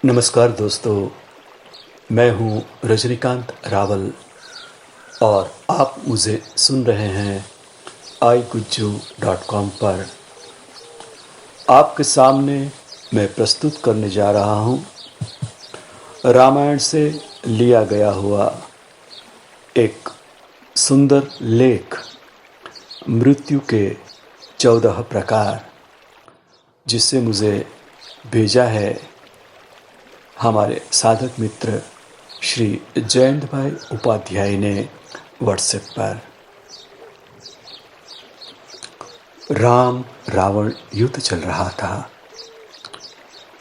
नमस्कार दोस्तों, मैं हूं रजनीकांत रावल और आप मुझे सुन रहे हैं iGujju.com पर। आपके सामने मैं प्रस्तुत करने जा रहा हूं रामायण से लिया गया हुआ एक सुंदर लेख, मृत्यु के 14 प्रकार, जिसे मुझे भेजा है हमारे साधक मित्र श्री जयंत भाई उपाध्याय ने व्हाट्सएप पर। राम रावण युद्ध चल रहा था।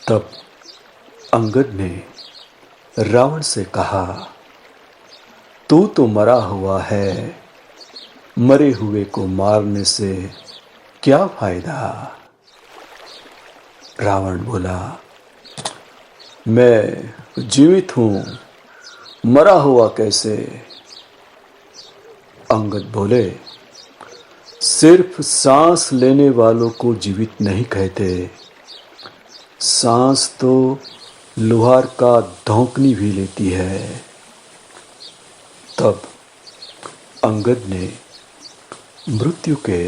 तब अंगद ने रावण से कहा, तू तो मरा हुआ है, मरे हुए को मारने से क्या फायदा। रावण बोला, मैं जीवित हूं, मरा हुआ कैसे। अंगद बोले, सिर्फ सांस लेने वालों को जीवित नहीं कहते, सांस तो लोहार का धौंकनी भी लेती है। तब अंगद ने मृत्यु के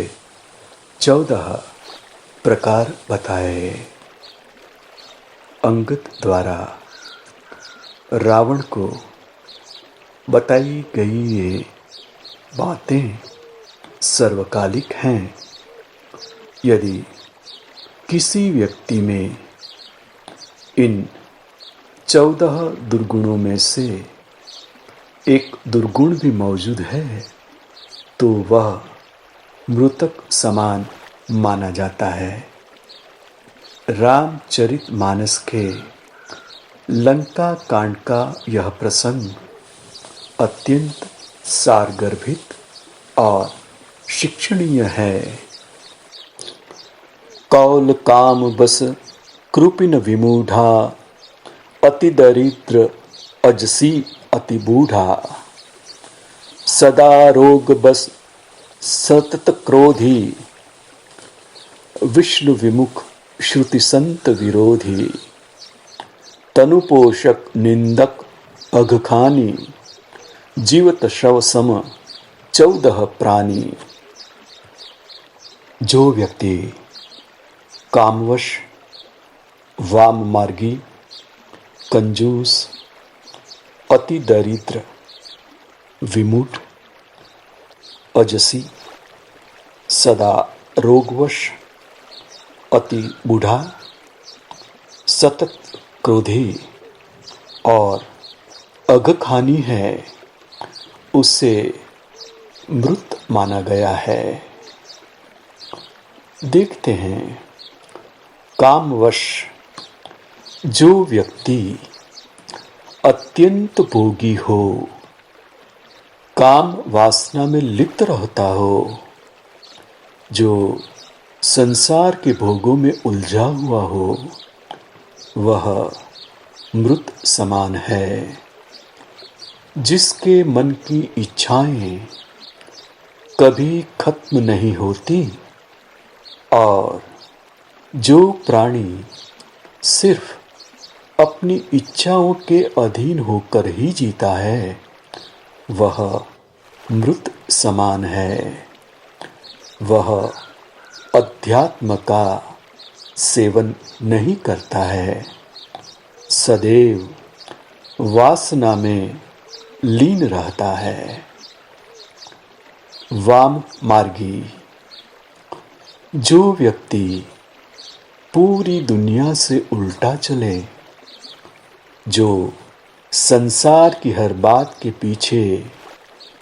14 प्रकार बताए। अंगद द्वारा रावण को बताई गई ये बातें सर्वकालिक हैं। यदि किसी व्यक्ति में इन 14 दुर्गुणों में से एक दुर्गुण भी मौजूद है तो वह मृतक समान माना जाता है। रामचरितमानस के लंका कांड का यह प्रसंग अत्यंत सारगर्भित और शिक्षणीय है। कौल काम बस कृपिन विमूढ़ा, अति दरिद्र अजसी अति बूढ़ा, सदा रोग बस सतत क्रोधी, विष्णु विमुख श्रुति संत विरोधी, तनुपोषक निंदक अघखानी, जीवत शव सम 14 प्राणी। जो व्यक्ति कामवश, वाम मार्गी, कंजूस, अति दरिद्र, विमूढ़, अजसी, सदा रोगवश, अति बूढ़ा, सतत क्रोधी और अघखानी है, उसे मृत माना गया है। देखते हैं, कामवश जो व्यक्ति अत्यंत भोगी हो, काम वासना में लिप्त रहता हो, जो संसार के भोगों में उलझा हुआ हो, वह मृत समान है। जिसके मन की इच्छाएं कभी खत्म नहीं होती और जो प्राणी सिर्फ अपनी इच्छाओं के अधीन होकर ही जीता है, वह मृत समान है। वह अध्यात्म का सेवन नहीं करता है, सदैव वासना में लीन रहता है। वाम मार्गी जो व्यक्ति पूरी दुनिया से उल्टा चले, जो संसार की हर बात के पीछे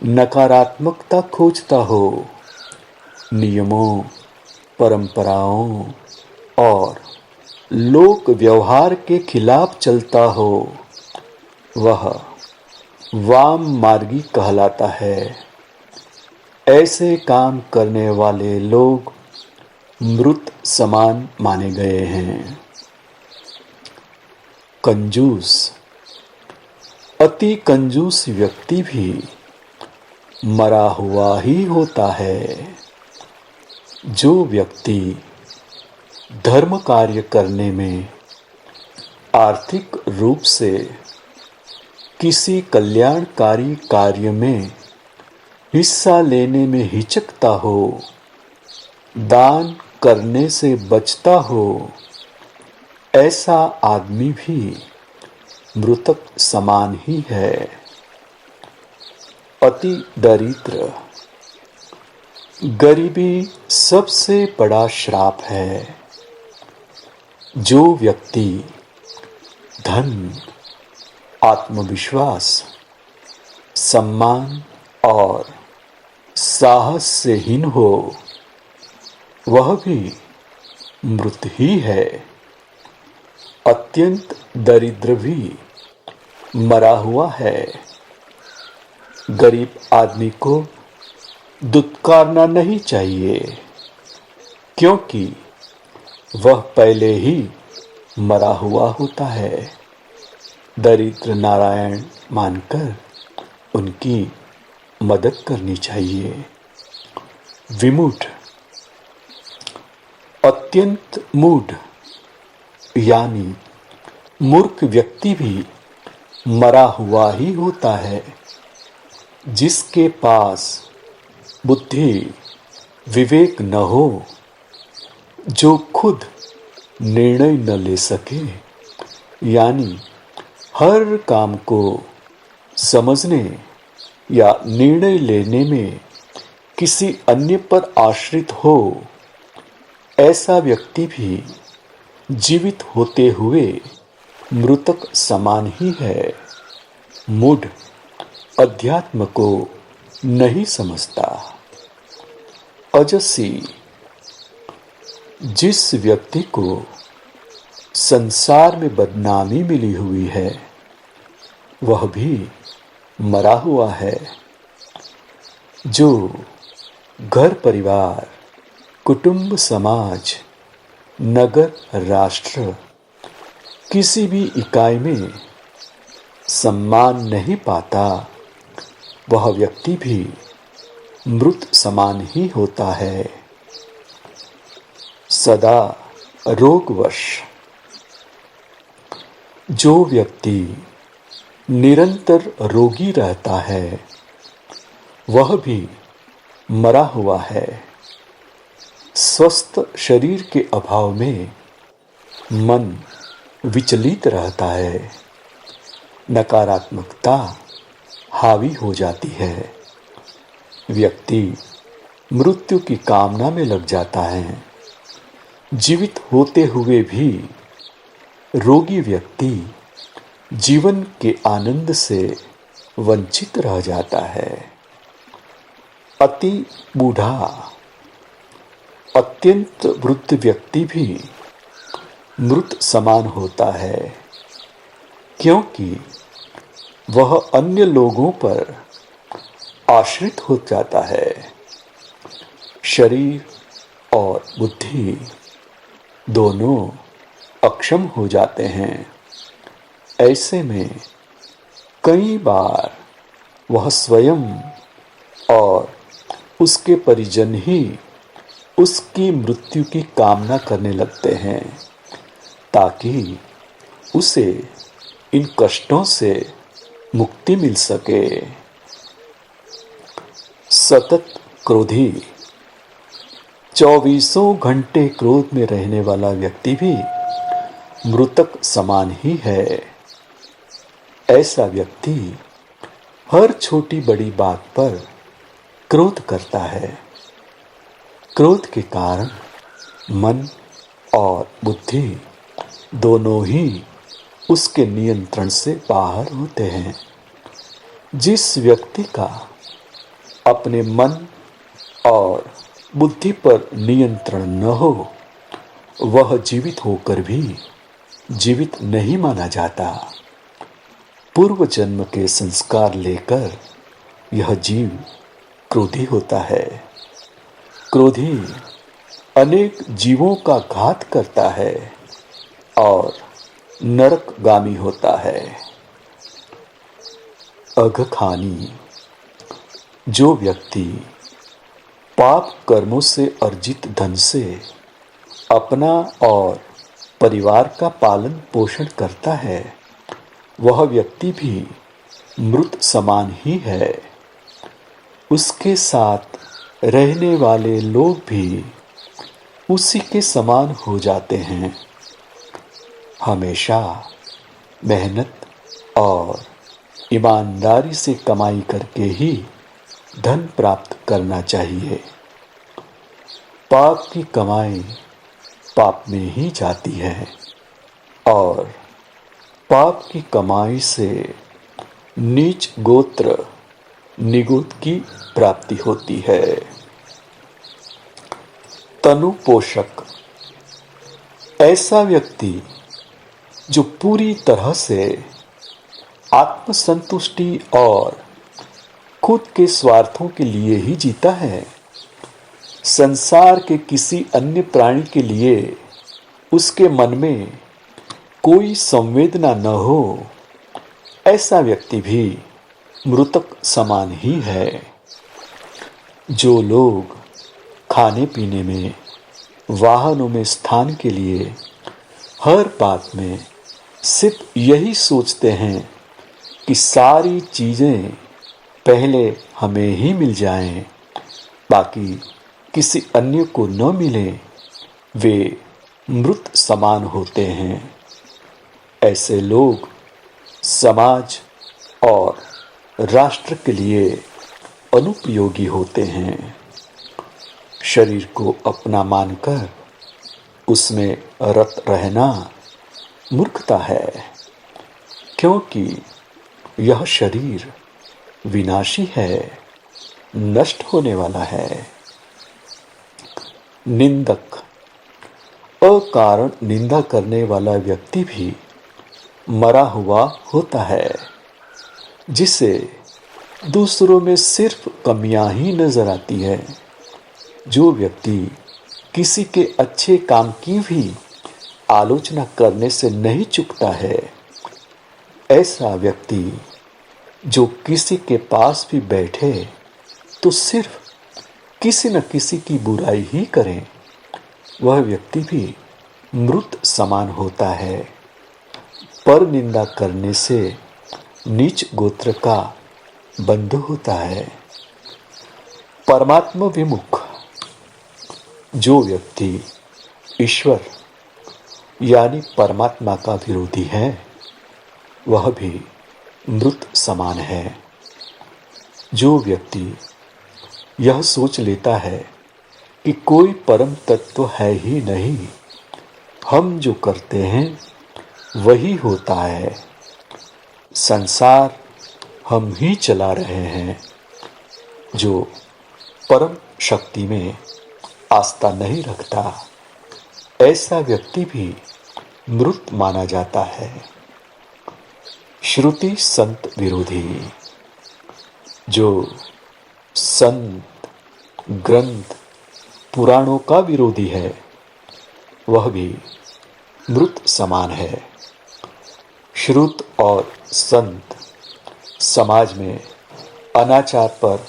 नकारात्मकता खोजता हो, नियमों, परंपराओं और लोक व्यवहार के खिलाफ चलता हो, वह वाम मार्गी कहलाता है। ऐसे काम करने वाले लोग मृत समान माने गए हैं। कंजूस, अति कंजूस व्यक्ति भी मरा हुआ ही होता है। जो व्यक्ति धर्म कार्य करने में आर्थिक रूप से किसी कल्याणकारी कार्य में हिस्सा लेने में हिचकता हो, दान करने से बचता हो, ऐसा आदमी भी मृतक समान ही है। अति दरिद्र, गरीबी सबसे बड़ा श्राप है। जो व्यक्ति धन, आत्मविश्वास, सम्मान और साहस से हीन हो, वह भी मृत ही है। अत्यंत दरिद्र भी मरा हुआ है। गरीब आदमी को दुत्कारना नहीं चाहिए, क्योंकि वह पहले ही मरा हुआ होता है। दरिद्र नारायण मानकर उनकी मदद करनी चाहिए। विमूढ़, अत्यंत मूढ़ यानी मूर्ख व्यक्ति भी मरा हुआ ही होता है। जिसके पास बुद्धि, विवेक न हो, जो खुद निर्णय न ले सके, यानी हर काम को समझने या निर्णय लेने में किसी अन्य पर आश्रित हो, ऐसा व्यक्ति भी जीवित होते हुए मृतक समान ही है। मूढ़ अध्यात्म को नहीं समझता। अजसी, जिस व्यक्ति को संसार में बदनामी मिली हुई है, वह भी मरा हुआ है। जो घर परिवार, कुटुंब, समाज, नगर, राष्ट्र, किसी भी इकाई में सम्मान नहीं पाता, वह व्यक्ति भी मृत समान ही होता है। सदा रोगवश, जो व्यक्ति निरंतर रोगी रहता है, वह भी मरा हुआ है। स्वस्थ शरीर के अभाव में मन विचलित रहता है। नकारात्मकता हावी हो जाती है। व्यक्ति मृत्यु की कामना में लग जाता है। जीवित होते हुए भी रोगी व्यक्ति जीवन के आनंद से वंचित रह जाता है। अति बूढ़ा, अत्यंत वृद्ध व्यक्ति भी मृत समान होता है, क्योंकि वह अन्य लोगों पर आश्रित हो जाता है। शरीर और बुद्धि दोनों अक्षम हो जाते हैं। ऐसे में कई बार वह स्वयं और उसके परिजन ही उसकी मृत्यु की कामना करने लगते हैं, ताकि उसे इन कष्टों से मुक्ति मिल सके। सतत क्रोधी, 24 घंटे क्रोध में रहने वाला व्यक्ति भी मृतक समान ही है। ऐसा व्यक्ति हर छोटी बड़ी बात पर क्रोध करता है। क्रोध के कारण मन और बुद्धि दोनों ही उसके नियंत्रण से बाहर होते हैं। जिस व्यक्ति का अपने मन और बुद्धि पर नियंत्रण न हो, वह जीवित होकर भी जीवित नहीं माना जाता। पूर्व जन्म के संस्कार लेकर यह जीव क्रोधी होता है। क्रोधी अनेक जीवों का घात करता है और नरकगामी होता है। अघखानी, जो व्यक्ति पाप कर्मों से अर्जित धन से अपना और परिवार का पालन पोषण करता है वह व्यक्ति भी मृत समान ही है। उसके साथ रहने वाले लोग भी उसी के समान हो जाते हैं। हमेशा मेहनत और ईमानदारी से कमाई करके ही धन प्राप्त करना चाहिए। पाप की कमाई पाप में ही जाती है और पाप की कमाई से नीच गोत्र निगुत की प्राप्ति होती है। तनु पोषक ऐसा व्यक्ति जो पूरी तरह से आत्मसंतुष्टि और खुद के स्वार्थों के लिए ही जीता है, संसार के किसी अन्य प्राणी के लिए उसके मन में कोई संवेदना न हो, ऐसा व्यक्ति भी मृतक समान ही है। जो लोग खाने पीने में, वाहनों में स्थान के लिए हर बात में सिर्फ यही सोचते हैं कि सारी चीजें पहले हमें ही मिल जाएं, बाकी किसी अन्य को न मिले, वे मृत समान होते हैं। ऐसे लोग समाज और राष्ट्र के लिए अनुपयोगी होते हैं। शरीर को अपना मानकर उसमें रत रहना मूर्खता है, क्योंकि यह शरीर विनाशी है, नष्ट होने वाला है। निंदक अकारण निंदा करने वाला व्यक्ति भी मरा हुआ होता है, जिसे दूसरों में सिर्फ कमियां ही नजर आती है। जो व्यक्ति किसी के अच्छे काम की भी आलोचना करने से नहीं चूकता है, ऐसा व्यक्ति जो किसी के पास भी बैठे तो सिर्फ किसी न किसी की बुराई ही करे, वह व्यक्ति भी मृत समान होता है। पर निंदा करने से नीच गोत्र का बंधु होता है। परमात्मा विमुख जो व्यक्ति ईश्वर यानी परमात्मा का विरोधी है, वह भी मृत समान है। जो व्यक्ति यह सोच लेता है कि कोई परम तत्व है ही नहीं, हम जो करते हैं वही होता है, संसार हम ही चला रहे हैं, जो परम शक्ति में आस्था नहीं रखता, ऐसा व्यक्ति भी मृत माना जाता है। श्रुति संत विरोधी जो संत, ग्रंथ, पुराणों का विरोधी है, वह भी मृत समान है। श्रुत और संत समाज में अनाचार पर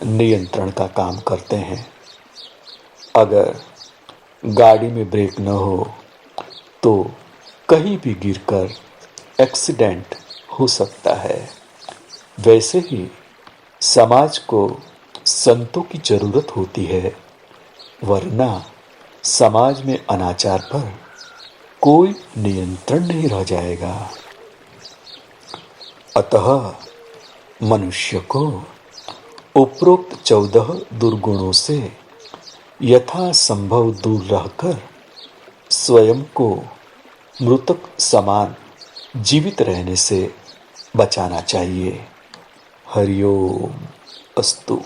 नियंत्रण का काम करते हैं। अगर गाड़ी में ब्रेक न हो तो कहीं भी गिरकर एक्सीडेंट हो सकता है। वैसे ही समाज को संतों की जरूरत होती है, वरना समाज में अनाचार पर कोई नियंत्रण नहीं रह जाएगा। अतः मनुष्य को उपरोक्त 14 दुर्गुणों से यथासंभव दूर रहकर स्वयं को मृतक समान जीवित रहने से बचाना चाहिए। हरिओम अस्तु।